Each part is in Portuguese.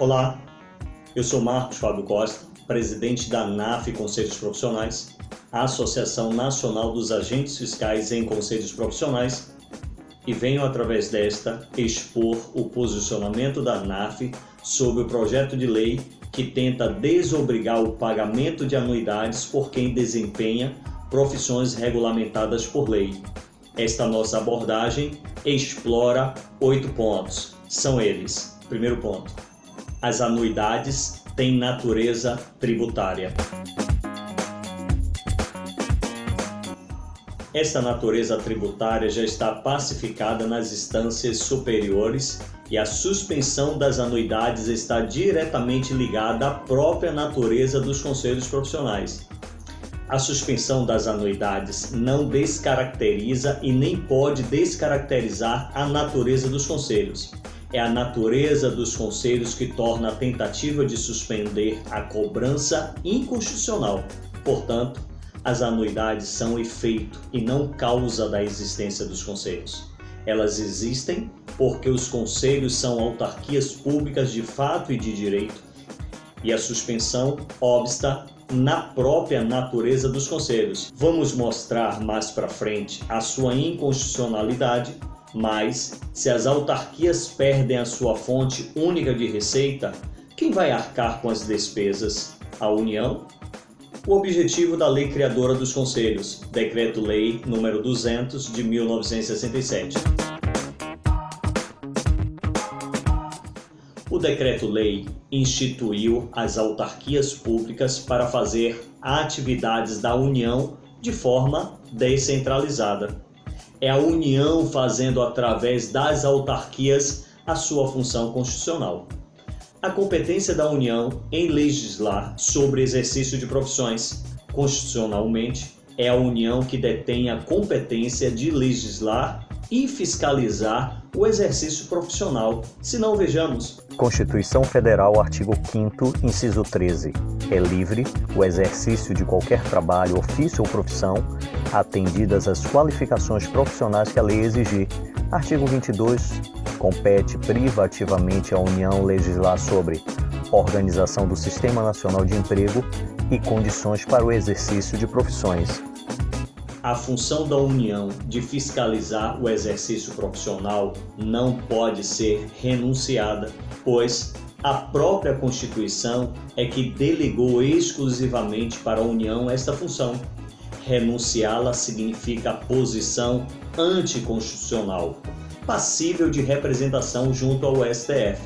Olá, eu sou Marcos Fábio Costa, presidente da ANAF Conselhos Profissionais, a Associação Nacional dos Agentes Fiscais em Conselhos Profissionais, e venho através desta expor o posicionamento da ANAF sobre o projeto de lei que tenta desobrigar o pagamento de anuidades por quem desempenha profissões regulamentadas por lei. Esta nossa abordagem explora 8 pontos. São eles: primeiro ponto, as anuidades têm natureza tributária. Esta natureza tributária já está pacificada nas instâncias superiores e a suspensão das anuidades está diretamente ligada à própria natureza dos conselhos profissionais. A suspensão das anuidades não descaracteriza e nem pode descaracterizar a natureza dos conselhos. É a natureza dos conselhos que torna a tentativa de suspender a cobrança inconstitucional. Portanto, as anuidades são efeito e não causa da existência dos conselhos. Elas existem porque os conselhos são autarquias públicas de fato e de direito, e a suspensão obsta na própria natureza dos conselhos. Vamos mostrar mais para frente a sua inconstitucionalidade, mas se as autarquias perdem a sua fonte única de receita, quem vai arcar com as despesas? A União? O objetivo da lei criadora dos conselhos, Decreto-Lei nº 200 de 1967. O Decreto-Lei instituiu as autarquias públicas para fazer atividades da União de forma descentralizada. É a União fazendo através das autarquias a sua função constitucional. A competência da União em legislar sobre exercício de profissões, constitucionalmente, é a União que detém a competência de legislar e fiscalizar o exercício profissional. Se não, vejamos. Constituição Federal, artigo 5º, inciso 13. É livre o exercício de qualquer trabalho, ofício ou profissão, atendidas as qualificações profissionais que a lei exigir. Artigo 22. Compete privativamente à União legislar sobre organização do Sistema Nacional de Emprego e condições para o exercício de profissões. A função da União de fiscalizar o exercício profissional não pode ser renunciada, pois a própria Constituição é que delegou exclusivamente para a União esta função. Renunciá-la significa posição anticonstitucional, passível de representação junto ao STF.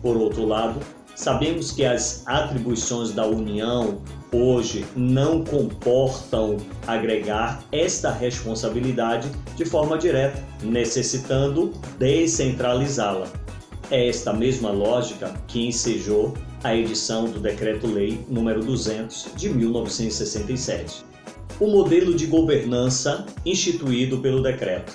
Por outro lado, sabemos que as atribuições da União hoje não comportam agregar esta responsabilidade de forma direta, necessitando descentralizá-la. É esta mesma lógica que ensejou a edição do Decreto-Lei nº 200 de 1967. O modelo de governança instituído pelo decreto.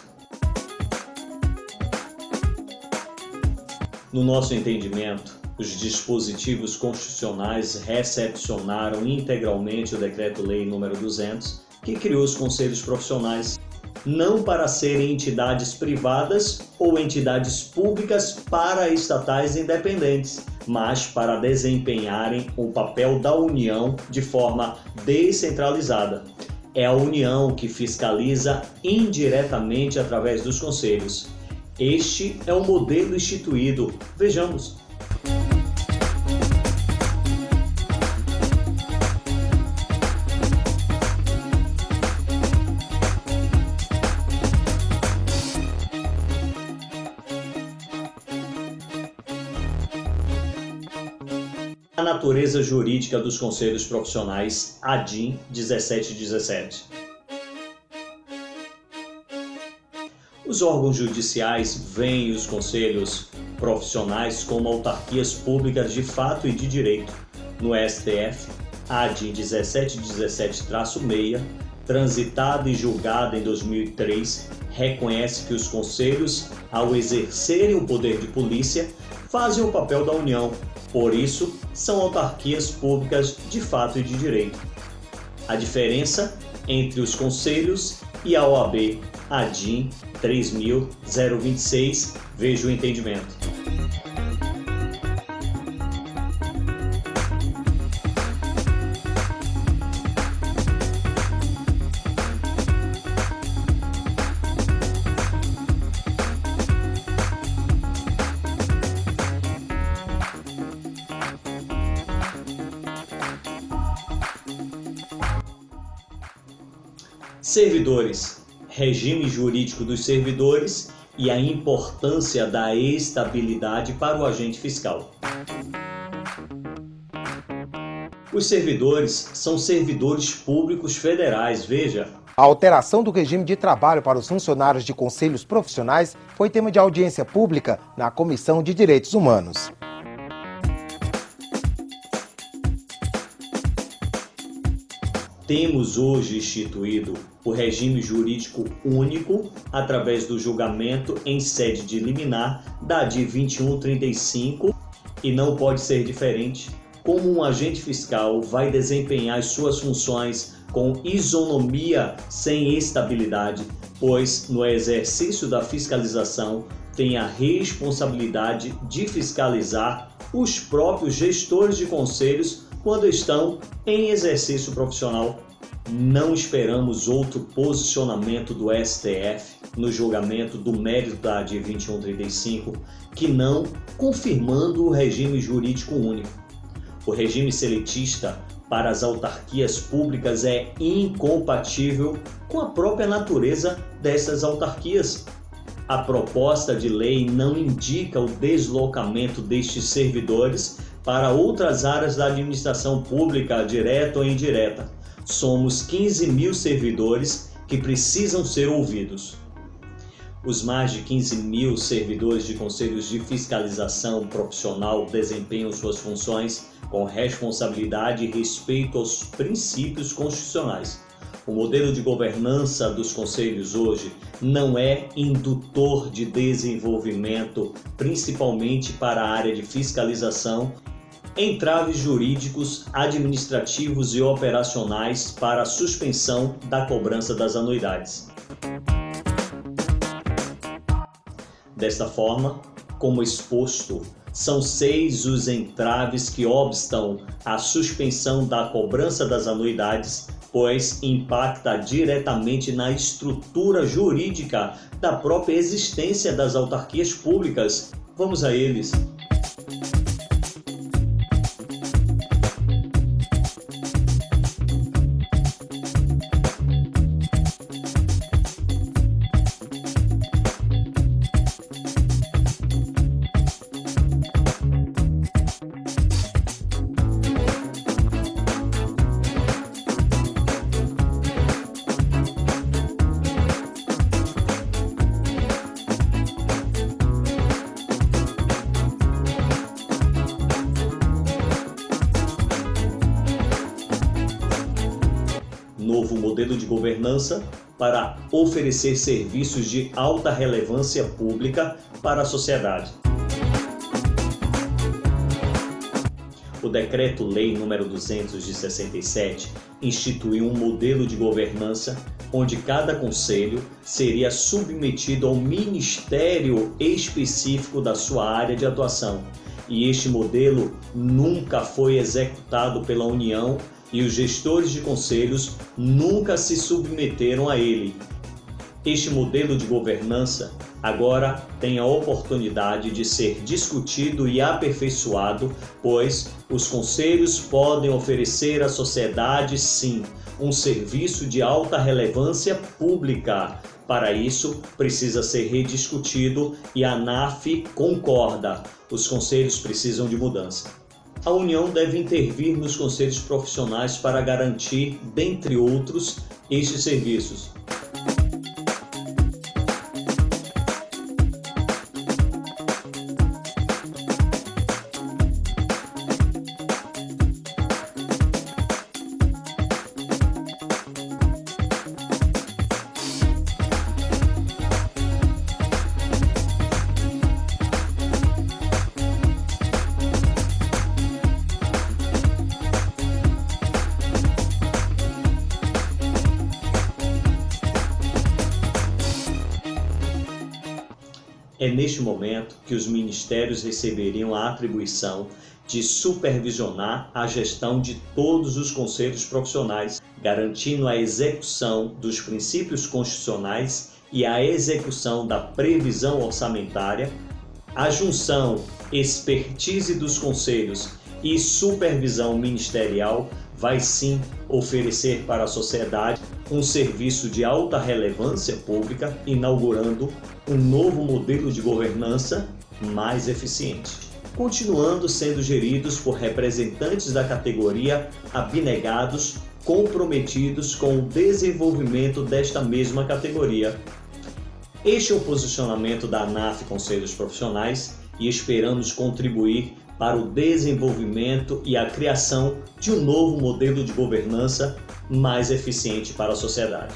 No nosso entendimento, os dispositivos constitucionais recepcionaram integralmente o Decreto-Lei nº 200, que criou os conselhos profissionais, não para serem entidades privadas ou entidades públicas paraestatais independentes, mas para desempenharem o papel da União de forma descentralizada. É a União que fiscaliza indiretamente através dos conselhos. Este é o modelo instituído. Vejamos. A natureza jurídica dos conselhos profissionais, ADIM 1717. Os órgãos judiciais veem os conselhos profissionais como autarquias públicas de fato e de direito. No STF, a ADIM 1717-6, transitada e julgada em 2003, reconhece que os conselhos, ao exercerem o poder de polícia, fazem o papel da União. Por isso, são autarquias públicas de fato e de direito. A diferença entre os conselhos e a OAB, ADIM 3000-026, veja o entendimento. Servidores, regime jurídico dos servidores e a importância da estabilidade para o agente fiscal. Os servidores são servidores públicos federais, veja. A alteração do regime de trabalho para os funcionários de conselhos profissionais foi tema de audiência pública na Comissão de Direitos Humanos. Temos hoje instituído o regime jurídico único através do julgamento em sede de liminar da DI 2135 e não pode ser diferente. Como um agente fiscal vai desempenhar as suas funções com isonomia sem estabilidade, pois no exercício da fiscalização tem a responsabilidade de fiscalizar os próprios gestores de conselhos quando estão em exercício profissional. Não esperamos outro posicionamento do STF no julgamento do mérito da DI 2135 que não confirmando o regime jurídico único. O regime seletista para as autarquias públicas é incompatível com a própria natureza dessas autarquias. A proposta de lei não indica o deslocamento destes servidores para outras áreas da administração pública, direta ou indireta. Somos 15 mil servidores que precisam ser ouvidos. Os mais de 15 mil servidores de conselhos de fiscalização profissional desempenham suas funções com responsabilidade e respeito aos princípios constitucionais. O modelo de governança dos conselhos hoje não é indutor de desenvolvimento, principalmente para a área de fiscalização, entraves jurídicos, administrativos e operacionais para a suspensão da cobrança das anuidades. Desta forma, como exposto, são 6 os entraves que obstam à suspensão da cobrança das anuidades, pois impacta diretamente na estrutura jurídica da própria existência das autarquias públicas. Vamos a eles. Novo modelo de governança para oferecer serviços de alta relevância pública para a sociedade. O Decreto-Lei nº 200 de 67 instituiu um modelo de governança onde cada conselho seria submetido ao ministério específico da sua área de atuação. E este modelo nunca foi executado pela União e os gestores de conselhos nunca se submeteram a ele. Este modelo de governança agora tem a oportunidade de ser discutido e aperfeiçoado, pois os conselhos podem oferecer à sociedade, sim, um serviço de alta relevância pública. Para isso, precisa ser rediscutido e a ANAF concorda. Os conselhos precisam de mudança. A União deve intervir nos conselhos profissionais para garantir, dentre outros, estes serviços. É neste momento que os ministérios receberiam a atribuição de supervisionar a gestão de todos os conselhos profissionais, garantindo a execução dos princípios constitucionais e a execução da previsão orçamentária, a junção expertise dos conselhos e supervisão ministerial vai sim oferecer para a sociedade um serviço de alta relevância pública, inaugurando um novo modelo de governança mais eficiente, continuando sendo geridos por representantes da categoria abnegados, comprometidos com o desenvolvimento desta mesma categoria. Este é o posicionamento da ANAF Conselhos Profissionais e esperamos contribuir para o desenvolvimento e a criação de um novo modelo de governança mais eficiente para a sociedade.